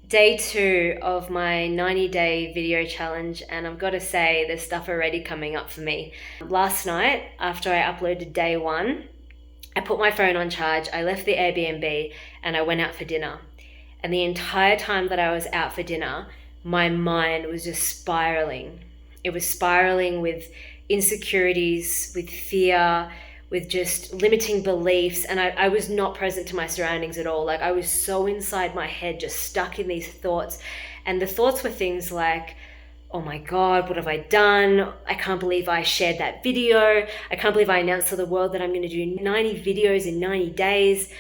Day 2 of my 90-day video challenge, and I've got to say there's stuff already coming up for me. Last night, after I uploaded day 1, I put my phone on charge, I left the Airbnb, and I went out for dinner. And the entire time that I was out for dinner, my mind was just spiraling. It was spiraling with insecurities, with fear, with just limiting beliefs, and I was not present to my surroundings at all. Like, I was so inside my head, just stuck in these thoughts. And the thoughts were things like, oh my God, what have I done? I can't believe I shared that video. I can't believe I announced to the world that I'm going to do 90 videos in 90 days.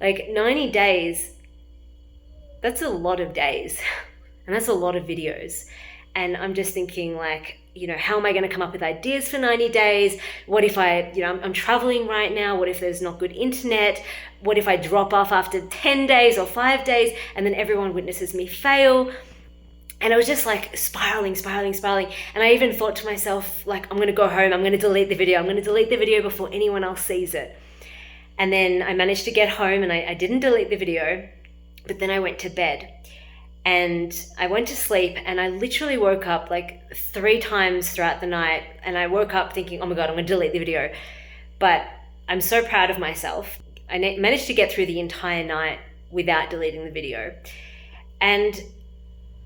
Like, 90 days, that's a lot of days. And that's a lot of videos. And I'm just thinking, like, how am I going to come up with ideas for 90 days? What if I'm traveling right now? What if there's not good internet? What if I drop off after 10 days or 5 days and then everyone witnesses me fail? And I was just like spiraling. And I even thought to myself, like, I'm going to go home. I'm going to delete the video. I'm going to delete the video before anyone else sees it. And then I managed to get home and I didn't delete the video, but then I went to bed. And I went to sleep and I literally woke up like 3 times throughout the night, and I woke up thinking, oh my God, I'm going to delete the video. But I'm so proud of myself. I managed to get through the entire night without deleting the video. And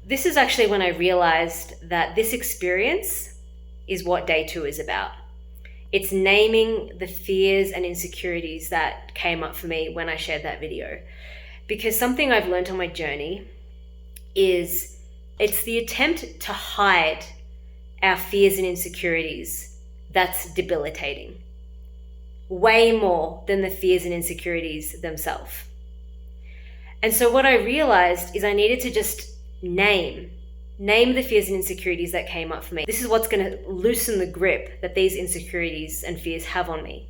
this is actually when I realized that this experience is what day 2 is about. It's naming the fears and insecurities that came up for me when I shared that video. Because something I've learned on my journey is it's the attempt to hide our fears and insecurities that's debilitating, way more than the fears and insecurities themselves. And so what I realized is I needed to just name the fears and insecurities that came up for me. This is what's going to loosen the grip that these insecurities and fears have on me.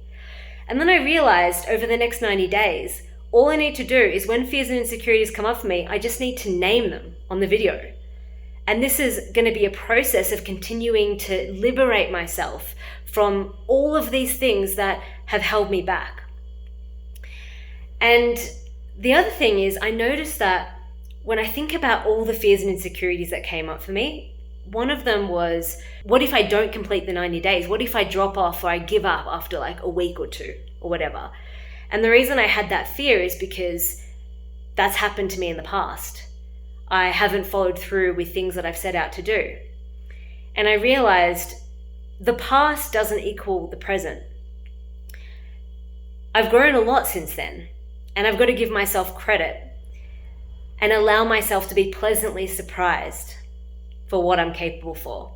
And then I realized over the next 90 days, all I need to do is when fears and insecurities come up for me, I just need to name them on the video. And this is going to be a process of continuing to liberate myself from all of these things that have held me back. And the other thing is, I noticed that when I think about all the fears and insecurities that came up for me, one of them was, what if I don't complete the 90 days? What if I drop off or I give up after like a week or 2 or whatever? And the reason I had that fear is because that's happened to me in the past. I haven't followed through with things that I've set out to do. And I realized the past doesn't equal the present. I've grown a lot since then, and I've got to give myself credit and allow myself to be pleasantly surprised for what I'm capable for.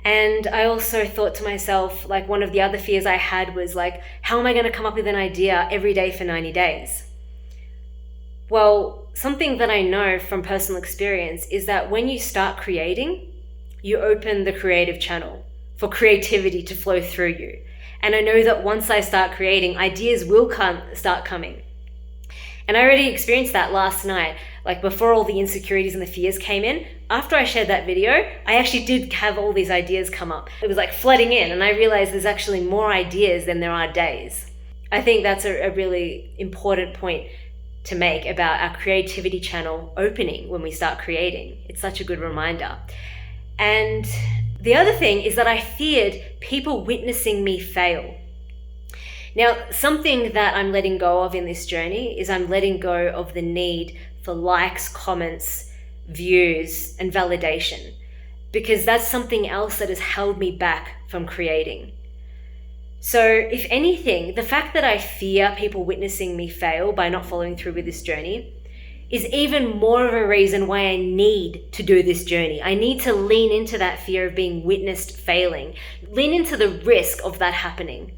And I also thought to myself, like, one of the other fears I had was like, how am I going to come up with an idea every day for 90 days? Well, something that I know from personal experience is that when you start creating, you open the creative channel for creativity to flow through you. And I know that once I start creating, ideas will start coming. And I already experienced that last night, like before all the insecurities and the fears came in. After I shared that video, I actually did have all these ideas come up. It was like flooding in, and I realized there's actually more ideas than there are days. I think that's a really important point to make about our creativity channel opening when we start creating. It's such a good reminder. And the other thing is that I feared people witnessing me fail. Now, something that I'm letting go of in this journey is I'm letting go of the need for likes, comments, views, and validation, because that's something else that has held me back from creating. So if anything, the fact that I fear people witnessing me fail by not following through with this journey is even more of a reason why I need to do this journey. I need to lean into that fear of being witnessed failing, lean into the risk of that happening,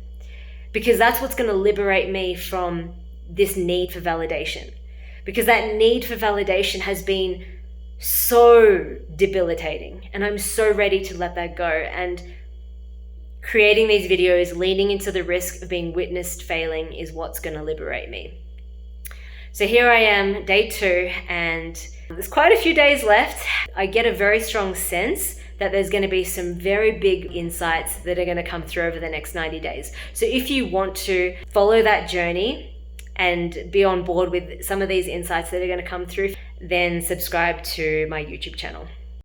because that's what's going to liberate me from this need for validation. Because that need for validation has been so debilitating, and I'm so ready to let that go. And creating these videos, leaning into the risk of being witnessed failing is what's going to liberate me. So here I am, day 2, and there's quite a few days left. I get a very strong sense that there's going to be some very big insights that are going to come through over the next 90 days. So if you want to follow that journey and be on board with some of these insights that are going to come through, then subscribe to my YouTube channel.